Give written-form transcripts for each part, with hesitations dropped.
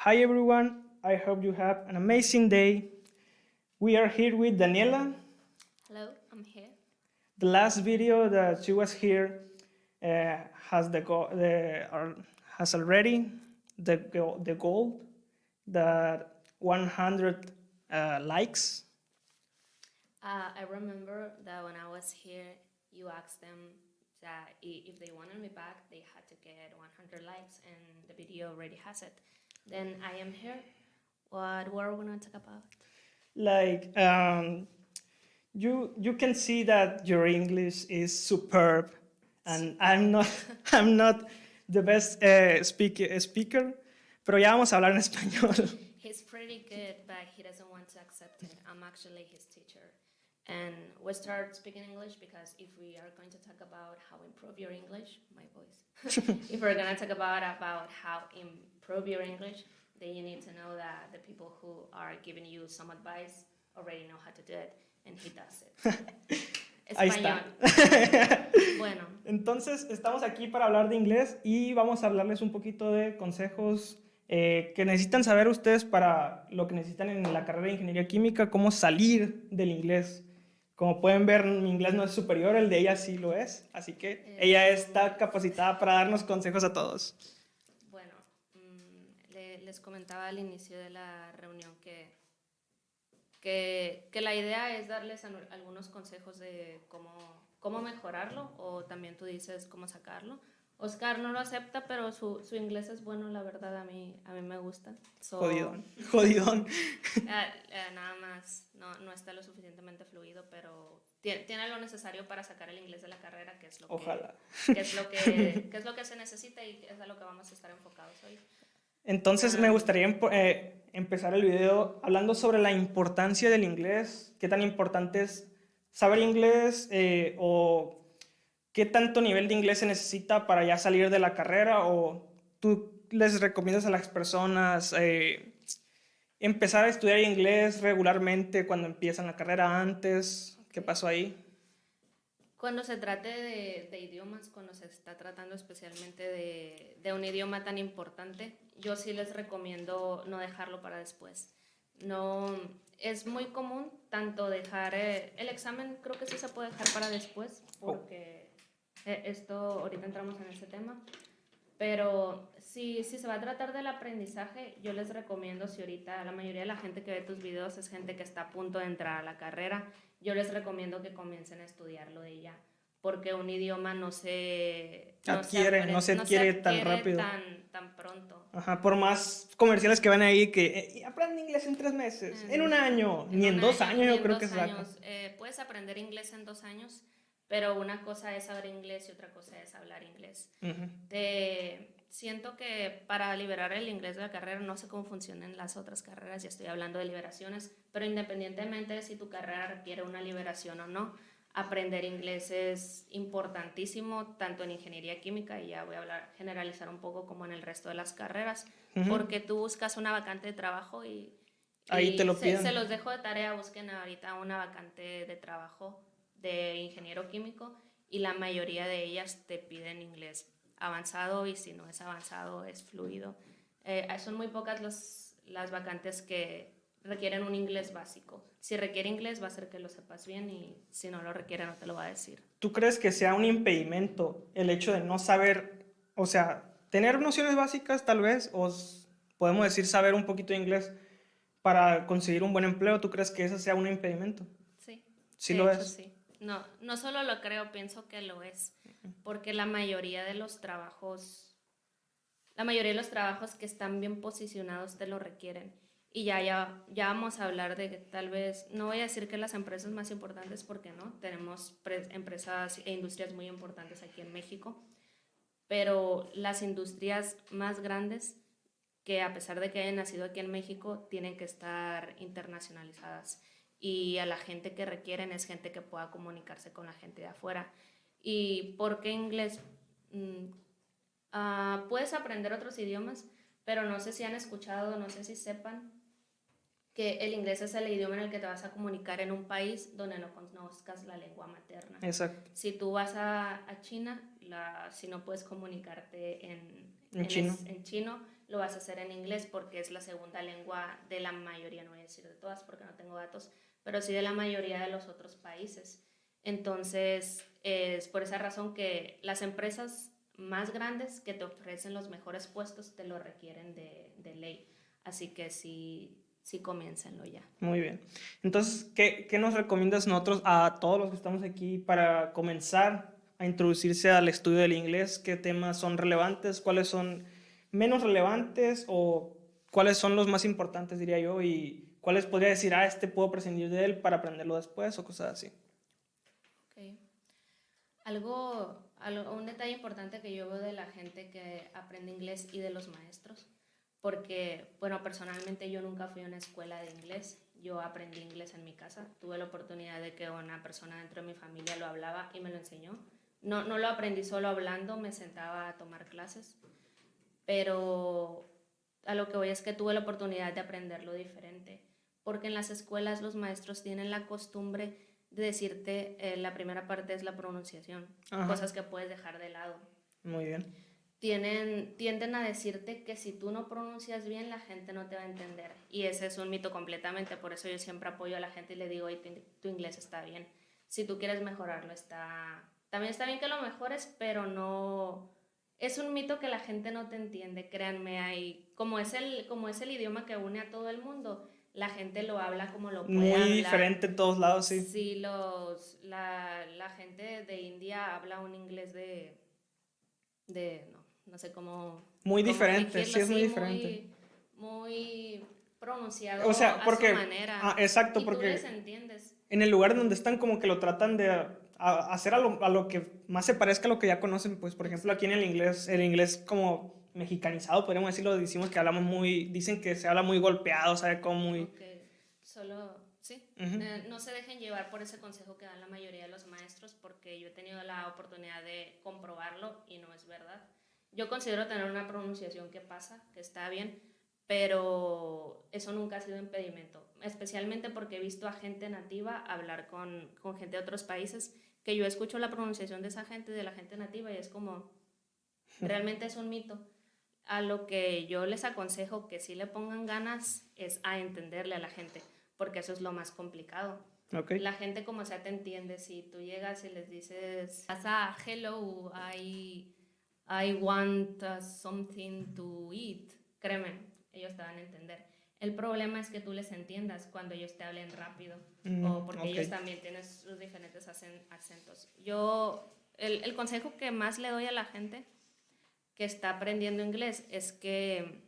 Hi everyone, I hope you have an amazing day. We are here with Daniela. Hello, I'm here. The last video that she was here has has already the goal that 100 likes. I remember that when I was here, you asked them that if they wanted me back, they had to get 100 likes, and the video already has it. Then I am here. What were we going to talk about? Like you can see that your English is superb, and I'm not I'm not the best speaker, pero ya vamos a hablar en español. He's pretty good, but he doesn't want to accept it. I'm actually his teacher. And we start speaking English because if we are going to talk about how improve your English, my voice. If we're going to talk about how improve your English, then you need to know that the people who are giving you some advice already know how to do it, and he does it. Ahí Español. está. Bueno, Entonces, estamos aquí para hablar de inglés y vamos a hablarles un poquito de consejos que necesitan saber ustedes para lo que necesitan en la carrera de ingeniería química, cómo salir del inglés. Como pueden ver, mi inglés no es superior, el de ella sí lo es, así que ella está capacitada para darnos consejos a todos. bueno, les comentaba al inicio de la reunión que la idea es darles algunos consejos de cómo mejorarlo, o también tú dices cómo sacarlo. Oscar no lo acepta, pero su inglés es bueno, la verdad, a mí me gusta. Jodidón. Nada más, no está lo suficientemente fluido, pero tiene lo necesario para sacar el inglés de la carrera, que es lo Ojalá. que es lo que se necesita, y es a lo que vamos a estar enfocados hoy. Entonces me gustaría empezar el video hablando sobre la importancia del inglés, qué tan importante es saber inglés o qué tanto nivel de inglés se necesita para ya salir de la carrera, o tú les recomiendas a las personas empezar a estudiar inglés regularmente cuando empiezan la carrera antes. ¿Qué pasó ahí? Cuando se trate de idiomas, cuando se está tratando especialmente de un idioma tan importante, yo sí les recomiendo no dejarlo para después. No, es muy común tanto dejar el examen, creo que sí se puede dejar para después, porque esto, ahorita entramos en ese tema, pero si se va a tratar del aprendizaje, yo les recomiendo, si ahorita la mayoría de la gente que ve tus videos es gente que está a punto de entrar a la carrera, yo les recomiendo que comiencen a estudiarlo de ya, porque un idioma no se adquiere tan rápido. Tan pronto. Ajá, por más comerciales que van ahí que aprende inglés en 3 meses, en un año, ni en 2 años yo creo que se saca. Puedes aprender inglés en 2 años, pero una cosa es saber inglés y otra cosa es hablar inglés. Siento que para liberar el inglés de la carrera, no sé cómo funcionan las otras carreras, ya estoy hablando de liberaciones, pero independientemente de si tu carrera requiere una liberación o no, aprender inglés es importantísimo, tanto en ingeniería química, y ya voy a generalizar un poco, como en el resto de las carreras, porque tú buscas una vacante de trabajo y ahí te lo piden. Se los dejo de tarea, busquen ahorita una vacante de trabajo de ingeniero químico, y la mayoría de ellas te piden inglés avanzado, y si no es avanzado es fluido. Son muy pocas las vacantes que requieren un inglés básico. Si requiere inglés va a ser que lo sepas bien, y si no lo requiere no te lo va a decir. ¿Tú crees que sea un impedimento el hecho de no saber, o sea, tener nociones básicas tal vez, o podemos decir saber un poquito de inglés para conseguir un buen empleo? ¿Tú crees que eso sea un impedimento? Sí. Sí lo es. Sí. No solo lo creo, pienso que lo es, porque la mayoría de los trabajos que están bien posicionados te lo requieren. Y ya vamos a hablar de que tal vez, no voy a decir que las empresas más importantes, porque no, tenemos empresas e industrias muy importantes aquí en México, pero las industrias más grandes, que a pesar de que hayan nacido aquí en México, tienen que estar internacionalizadas, y a la gente que requieren es gente que pueda comunicarse con la gente de afuera. ¿Y por qué inglés? Puedes aprender otros idiomas, pero no sé si han escuchado, no sé si sepan que el inglés es el idioma en el que te vas a comunicar en un país donde no conozcas la lengua materna. Exacto. Si tú vas a China, si no puedes comunicarte en chino, chino, lo vas a hacer en inglés porque es la segunda lengua de la mayoría, no voy a decir de todas porque no tengo datos, pero sí de la mayoría de los otros países. Entonces, es por esa razón que las empresas más grandes que te ofrecen los mejores puestos te lo requieren de ley. Así que sí, sí comiéncenlo ya. Muy bien. Entonces, ¿qué nos recomiendas nosotros a todos los que estamos aquí para comenzar a introducirse al estudio del inglés? ¿Qué temas son relevantes? ¿Cuáles son menos relevantes? ¿O cuáles son los más importantes, diría yo? ¿Y cuáles podría decir, este puedo prescindir de él para aprenderlo después o cosas así? Okay. Un detalle importante que yo veo de la gente que aprende inglés y de los maestros, porque, bueno, personalmente yo nunca fui a una escuela de inglés, yo aprendí inglés en mi casa, tuve la oportunidad de que una persona dentro de mi familia lo hablaba y me lo enseñó. No lo aprendí solo hablando, me sentaba a tomar clases, pero a lo que voy es que tuve la oportunidad de aprenderlo diferente, porque en las escuelas los maestros tienen la costumbre de decirte, la primera parte es la pronunciación, Ajá. cosas que puedes dejar de lado. Muy bien. Tienden a decirte que si tú no pronuncias bien, la gente no te va a entender. Y ese es un mito completamente, por eso yo siempre apoyo a la gente y le digo, tu inglés está bien. Si tú quieres mejorarlo, también está bien que lo mejores, pero no... Es un mito que la gente no te entiende, créanme. Como es el idioma que une a todo el mundo, la gente lo habla como lo puede Muy hablar. diferente en todos lados, sí. Sí, la gente de India habla un inglés no sé cómo... Muy cómo diferente, fingirlo, sí, es muy diferente. muy pronunciado O sea, porque... a su manera. exacto, Y tú porque les entiendes. en el lugar donde están como que lo tratan de hacer a lo que más se parezca a lo que ya conocen, pues por ejemplo aquí en el inglés como mexicanizado, podríamos decirlo, decimos que hablamos dicen que se habla muy golpeado, sabe como muy... Ok, sí. No se dejen llevar por ese consejo que dan la mayoría de los maestros, porque yo he tenido la oportunidad de comprobarlo y no es verdad. Yo considero tener una pronunciación que pasa, que está bien, pero eso nunca ha sido impedimento, especialmente porque he visto a gente nativa hablar con gente de otros países, que yo escucho la pronunciación de esa gente, de la gente nativa, y es como, realmente es un mito. A lo que yo les aconsejo que sí le pongan ganas es a entenderle a la gente, porque eso es lo más complicado. Okay. La gente como sea te entiende. Si tú llegas y les dices, hello, I want something to eat, créeme, ellos te van a entender. El problema es que tú les entiendas cuando ellos te hablen rápido, o porque ellos también tienen sus diferentes acentos. El consejo que más le doy a la gente que está aprendiendo inglés es que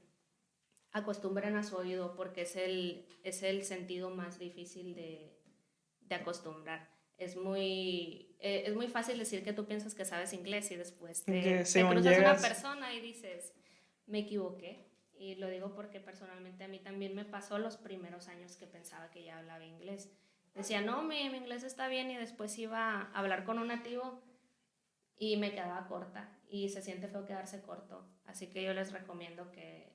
acostumbren a su oído, porque es el sentido más difícil de acostumbrar. Es muy fácil decir que tú piensas que sabes inglés y después te cruzas una persona y dices, me equivoqué. Y lo digo porque personalmente a mí también me pasó los primeros años que pensaba que ya hablaba inglés. Decía, no, mi inglés está bien, y después iba a hablar con un nativo y me quedaba corta, y se siente feo quedarse corto. Así que yo les recomiendo que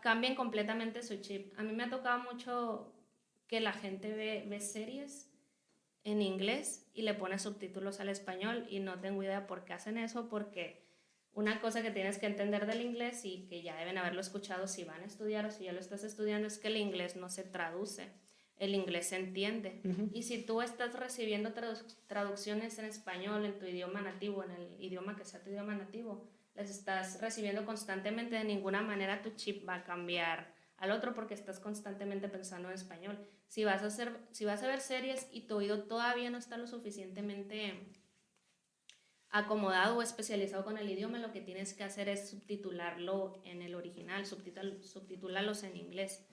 cambien completamente su chip. A mí me ha tocado mucho que la gente ve series en inglés y le pone subtítulos al español, y no tengo idea por qué hacen eso, porque una cosa que tienes que entender del inglés, y que ya deben haberlo escuchado si van a estudiar o si ya lo estás estudiando, es que el inglés no se traduce, el inglés se entiende. Y si tú estás recibiendo traducciones en español, en tu idioma nativo, en el idioma que sea tu idioma nativo, las estás recibiendo constantemente, de ninguna manera tu chip va a cambiar al otro, porque estás constantemente pensando en español. Si vas a ver series y tu oído todavía no está lo suficientemente acomodado o especializado con el idioma, lo que tienes que hacer es subtitularlo en el original, subtitularlos en inglés.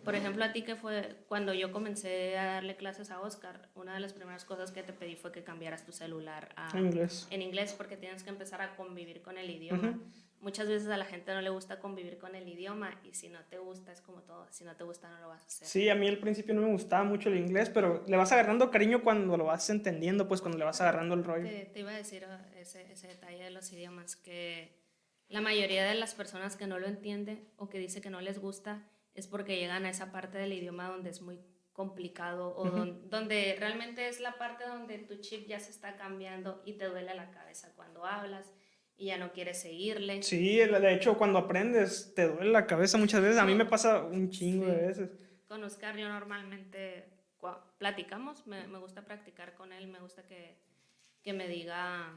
Por ejemplo, a ti, que fue cuando yo comencé a darle clases a Oscar, una de las primeras cosas que te pedí fue que cambiaras tu celular en inglés, porque tienes que empezar a convivir con el idioma. Muchas veces a la gente no le gusta convivir con el idioma, y si no te gusta, es como todo, si no te gusta no lo vas a hacer. Sí, a mí al principio no me gustaba mucho el inglés, pero le vas agarrando cariño cuando lo vas entendiendo, pues cuando le vas agarrando el rollo. Te iba a decir ese detalle de los idiomas, que la mayoría de las personas que no lo entiende o que dice que no les gusta es porque llegan a esa parte del idioma donde es muy complicado, o donde realmente es la parte donde tu chip ya se está cambiando y te duele la cabeza cuando hablas, y ya no quieres seguirle. Sí, de hecho, cuando aprendes, te duele la cabeza muchas veces. A mí me pasa un chingo de veces. Con Oscar yo normalmente platicamos, me gusta practicar con él, me gusta que me diga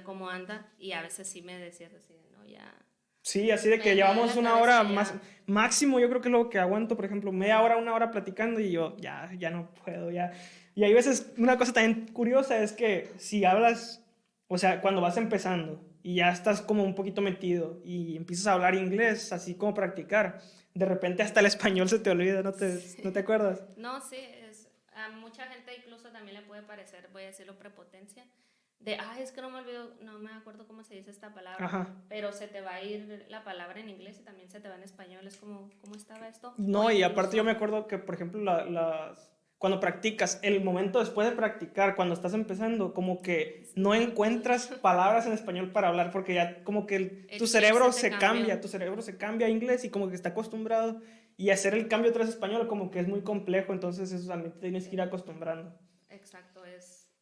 cómo anda, y a veces sí me decías así, ¿no? Ya. Sí, así de que llevamos una hora más, máximo, yo creo que es lo que aguanto, por ejemplo, media hora, una hora platicando y yo ya no puedo, ya. Y hay veces, una cosa también curiosa es que si hablas, o sea, cuando vas empezando y ya estás como un poquito metido y empiezas a hablar inglés, así como practicar, de repente hasta el español se te olvida, ¿no te acuerdas? No, sí, a mucha gente incluso también le puede parecer, voy a decirlo, prepotencia, de, es que no me olvido, no me acuerdo cómo se dice esta palabra, Ajá. pero se te va a ir la palabra en inglés y también se te va en español, es como, ¿cómo estaba esto? No, y aparte yo me acuerdo que, por ejemplo, cuando practicas, el momento después de practicar, cuando estás empezando, como que no encuentras palabras en español para hablar, porque ya como que tu cerebro se cambia a inglés y como que está acostumbrado, y hacer el cambio otra vez a español como que es muy complejo, entonces eso también te tienes que ir acostumbrando. Exacto,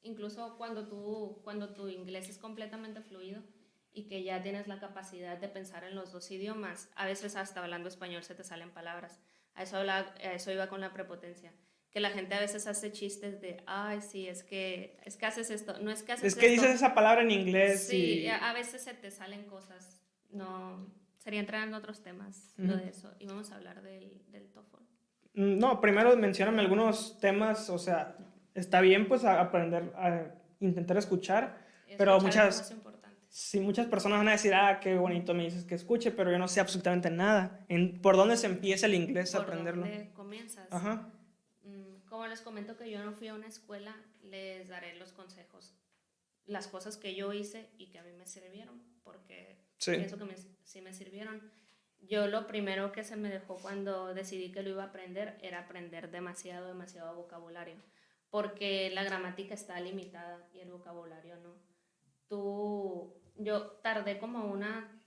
incluso cuando tu inglés es completamente fluido y que ya tienes la capacidad de pensar en los dos idiomas, a veces hasta hablando español se te salen palabras. A eso iba con la prepotencia. Que la gente a veces hace chistes de, sí, es que haces esto. No es que haces esto. Es que dices esa palabra en inglés. Sí, a veces se te salen cosas. No, sería entrar en otros temas, lo de eso. Y vamos a hablar del TOEFL. No, primero mencióname algunos temas, o sea, está bien pues aprender a intentar escuchar, pero muchas personas van a decir, qué bonito me dices que escuche, pero yo no sé absolutamente nada. ¿Por dónde se empieza el inglés a aprenderlo? ¿Por dónde comienzas? Ajá. Como les comento que yo no fui a una escuela, les daré los consejos, las cosas que yo hice y que a mí me sirvieron, porque pienso que sí me sirvieron. Yo lo primero que se me dejó cuando decidí que lo iba a aprender era aprender demasiado vocabulario, porque la gramática está limitada y el vocabulario no. Yo tardé como una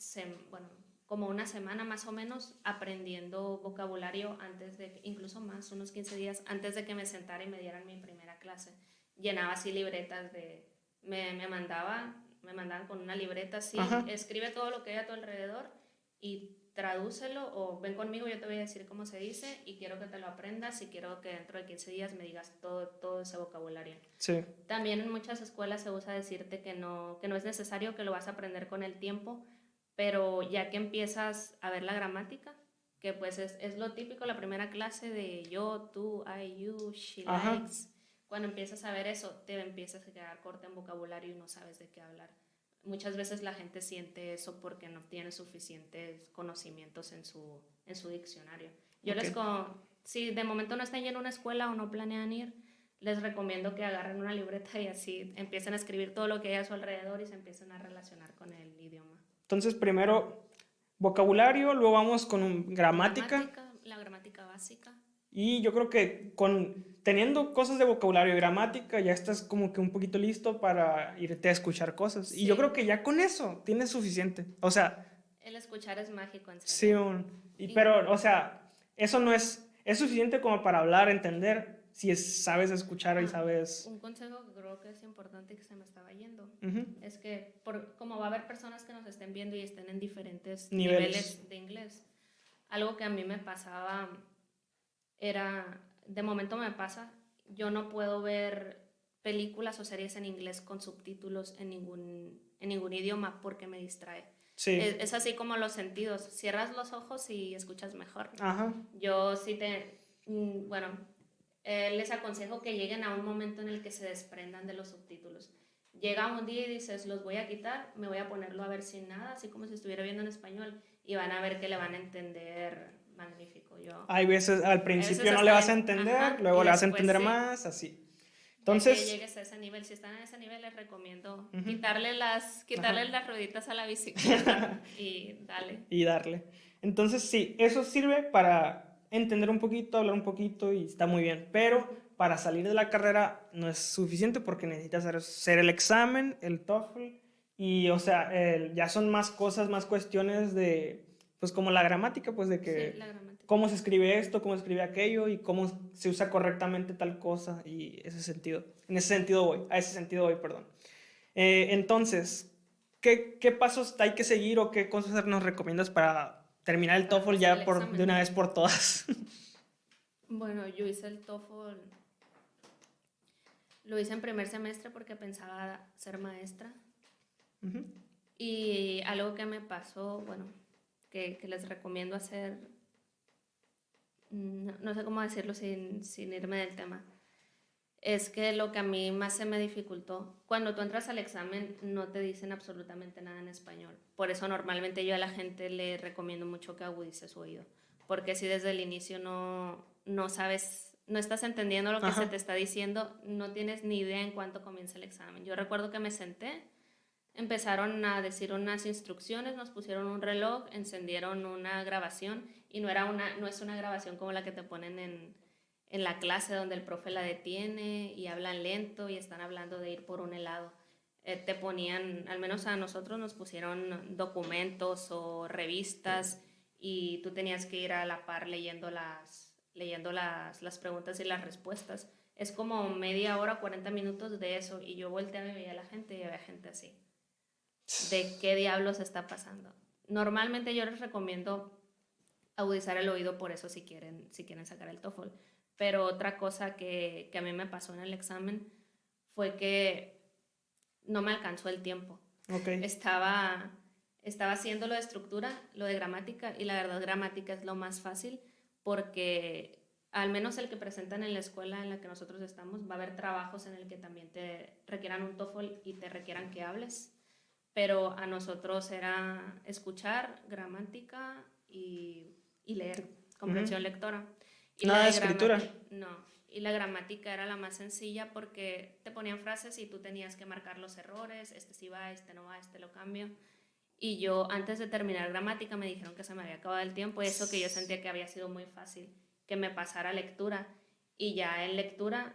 semana más o menos aprendiendo vocabulario incluso más, unos 15 días antes de que me sentara y me dieran mi primera clase. Llenaba así libretas me mandaban con una libreta así, escribe todo lo que hay a tu alrededor y tradúcelo, o ven conmigo, yo te voy a decir cómo se dice y quiero que te lo aprendas y quiero que dentro de 15 días me digas todo ese vocabulario. Sí. También en muchas escuelas se usa decirte que no es necesario, que lo vas a aprender con el tiempo, pero ya que empiezas a ver la gramática, que pues es lo típico, la primera clase de yo, tú, I, you, she likes, cuando empiezas a ver eso, te empiezas a quedar corta en vocabulario y no sabes de qué hablar. Muchas veces la gente siente eso porque no tiene suficientes conocimientos en su diccionario. Si de momento no están yendo a una escuela o no planean ir, les recomiendo que agarren una libreta y así empiecen a escribir todo lo que hay a su alrededor y se empiecen a relacionar con el idioma. Entonces, primero vocabulario, luego vamos con gramática. La gramática básica. Y yo creo que teniendo cosas de vocabulario y gramática, ya estás como que un poquito listo para irte a escuchar cosas. Sí. Y yo creo que ya con eso tienes suficiente. O sea... El escuchar es mágico, en serio. Sí, pero, o sea, eso no es suficiente como para hablar, entender, si sabes escuchar y sabes... Un consejo que creo que es importante y que se me estaba yendo, es que como va a haber personas que nos estén viendo y estén en diferentes niveles de inglés, algo que a mí me pasaba de momento me pasa, yo no puedo ver películas o series en inglés con subtítulos en ningún idioma porque me distrae. Sí. Es así como los sentidos, cierras los ojos y escuchas mejor. Ajá. Yo sí les aconsejo que lleguen a un momento en el que se desprendan de los subtítulos. Llega un día y dices, los voy a quitar, me voy a ponerlo a ver sin nada, así como si estuviera viendo en español, y van a ver que le van a entender magnífico. Hay veces al principio no le vas a entender, luego le vas a entender más, así. Entonces, ya que llegues a ese nivel, si están en ese nivel, les recomiendo quitarle las rueditas a la bicicleta y darle. Entonces, sí, eso sirve para entender un poquito, hablar un poquito y está muy bien. Pero para salir de la carrera no es suficiente porque necesitas hacer el examen, el TOEFL, y, o sea, ya son más cosas, más cuestiones de, pues como la gramática, pues de que... Sí, la gramática. Cómo se escribe esto, cómo se escribe aquello y cómo se usa correctamente tal cosa y a ese sentido voy, perdón. Entonces, ¿qué pasos hay que seguir o qué cosas nos recomiendas para terminar el TOEFL ya de una vez por todas? Bueno, yo hice el TOEFL, lo hice en primer semestre porque pensaba ser maestra. Uh-huh. Y algo que me pasó, bueno, que les recomiendo hacer, no sé cómo decirlo sin irme del tema, es que lo que a mí más se me dificultó, cuando tú entras al examen no te dicen absolutamente nada en español. Por eso normalmente yo a la gente le recomiendo mucho que agudice su oído. Porque si desde el inicio no sabes, no estás entendiendo lo que se te está diciendo, no tienes ni idea en cuánto comienza el examen. Yo recuerdo que me senté, empezaron a decir unas instrucciones, nos pusieron un reloj, encendieron una grabación y no es una grabación como la que te ponen en la clase donde el profe la detiene y hablan lento y están hablando de ir por un helado. Te ponían, al menos a nosotros nos pusieron documentos o revistas y tú tenías que ir a la par leyendo las preguntas y las respuestas. Es como media hora, 40 minutos de eso y yo volteaba y veía a la gente y había gente así. ¿De qué diablos está pasando? Normalmente yo les recomiendo agudizar el oído por eso si quieren sacar el TOEFL. Pero otra cosa que a mí me pasó en el examen fue que no me alcanzó el tiempo. Okay. Estaba haciendo lo de estructura, lo de gramática, y la verdad gramática es lo más fácil porque al menos el que presentan en la escuela en la que nosotros estamos, va a haber trabajos en el que también te requieran un TOEFL y te requieran que hables. Pero a nosotros era escuchar, gramática y leer, comprensión lectora. Y nada de escritura. No, y la gramática era la más sencilla porque te ponían frases y tú tenías que marcar los errores, este sí va, este no va, este lo cambio. Y yo antes de terminar gramática me dijeron que se me había acabado el tiempo y eso que yo sentía que había sido muy fácil, que me pasara a lectura. Y ya en lectura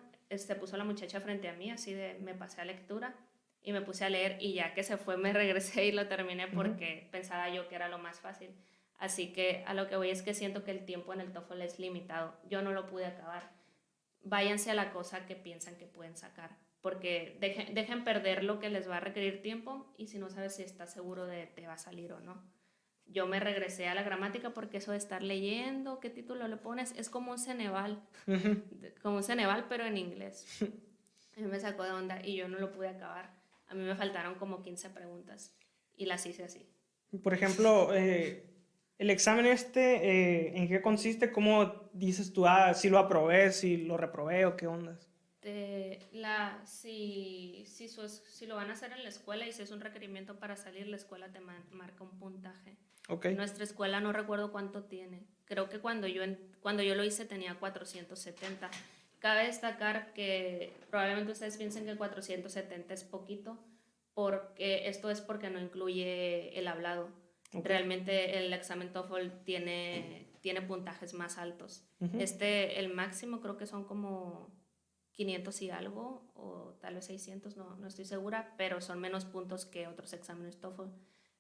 puso la muchacha frente a mí, así de me pasé a lectura y me puse a leer y ya que se fue me regresé y lo terminé porque pensaba yo que era lo más fácil. Así que a lo que voy es que siento que el tiempo en el TOEFL es limitado. Yo no lo pude acabar. Váyanse a la cosa que piensan que pueden sacar, porque dejen perder lo que les va a requerir tiempo y si no sabes si estás seguro de te va a salir o no. Yo me regresé a la gramática porque eso de estar leyendo, ¿qué título le pones? Es como un Ceneval, como un Ceneval pero en inglés. A mí me sacó de onda y yo no lo pude acabar. A mí me faltaron como 15 preguntas y las hice así. Por ejemplo, el examen ¿en qué consiste? ¿Cómo dices tú, si lo aprobé, si lo reprobé o qué ondas? Si lo van a hacer en la escuela y si es un requerimiento para salir, la escuela te marca un puntaje. Okay. Nuestra escuela no recuerdo cuánto tiene. Creo que cuando yo lo hice tenía 470. Cabe destacar que probablemente ustedes piensen que 470 es poquito, porque esto es porque no incluye el hablado. Okay. Realmente el examen TOEFL tiene puntajes más altos. El máximo creo que son como 500 y algo, o tal vez 600, no estoy segura, pero son menos puntos que otros exámenes TOEFL.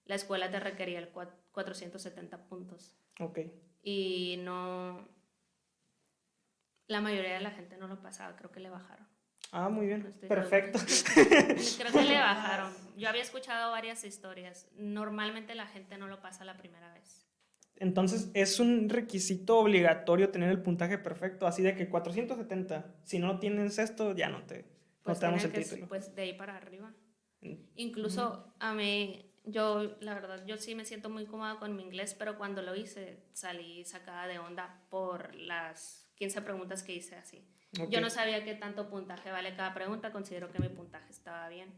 La escuela te requería el 470 puntos. Ok. Y la mayoría de la gente no lo pasaba, creo que le bajaron. Ah, muy bien, perfecto. Creo que le bajaron. Yo había escuchado varias historias. Normalmente la gente no lo pasa la primera vez. Entonces, es un requisito obligatorio tener el puntaje perfecto, así de que 470, si no tienes esto, ya no te damos el título. Pues de ahí para arriba. Incluso a mí, la verdad, yo sí me siento muy cómoda con mi inglés, pero cuando lo hice salí sacada de onda por las 15 preguntas que hice así. Okay. Yo no sabía qué tanto puntaje vale cada pregunta, considero que mi puntaje estaba bien.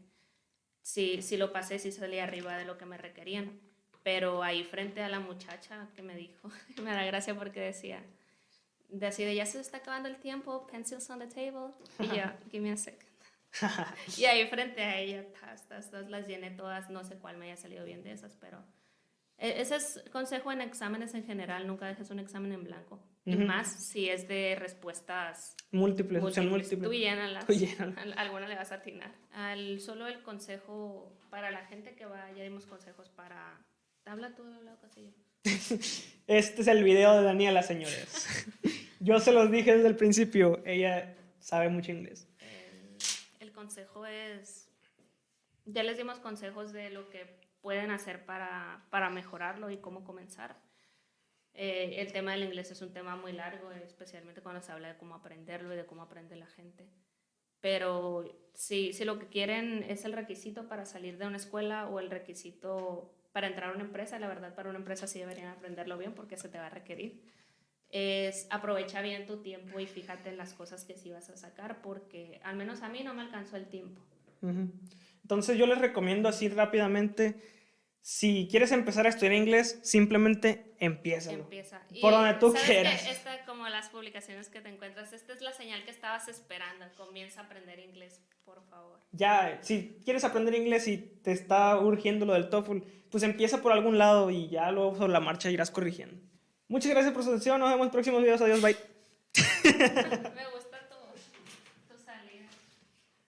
Sí lo pasé, sí salí arriba de lo que me requerían. Pero ahí frente a la muchacha que me dijo, me da gracia porque decía, ya se está acabando el tiempo, pencils on the table, y yo, give me a second. Y ahí frente a ella, las llené todas, no sé cuál me haya salido bien de esas, pero ese es consejo en exámenes en general, nunca dejes un examen en blanco, y más si es de respuestas múltiples. Tú llénalas, alguna le vas a atinar. Solo el consejo para la gente que va, ya dimos consejos para... Habla tú, Casillo. Este es el video de Daniela, señores. Yo se los dije desde el principio, ella sabe mucho inglés. El consejo es Ya les dimos consejos de lo que pueden hacer para mejorarlo y cómo comenzar. El tema del inglés es un tema muy largo, especialmente cuando se habla de cómo aprenderlo y de cómo aprende la gente. Pero si lo que quieren es el requisito para salir de una escuela o el requisito para entrar a una empresa, la verdad para una empresa sí deberían aprenderlo bien porque se te va a requerir. Aprovecha bien tu tiempo y fíjate en las cosas que sí vas a sacar, porque al menos a mí no me alcanzó el tiempo. Entonces yo les recomiendo así rápidamente, si quieres empezar a estudiar inglés, simplemente empieza. Por donde tú quieras. Que esta, como las publicaciones que te encuentras, esta es la señal que estabas esperando. Comienza a aprender inglés, por favor. Ya, si quieres aprender inglés y te está urgiendo lo del TOEFL, pues empieza por algún lado y ya luego sobre la marcha irás corrigiendo. Muchas gracias por su atención, nos vemos en próximos videos, adiós, bye. Me gusta.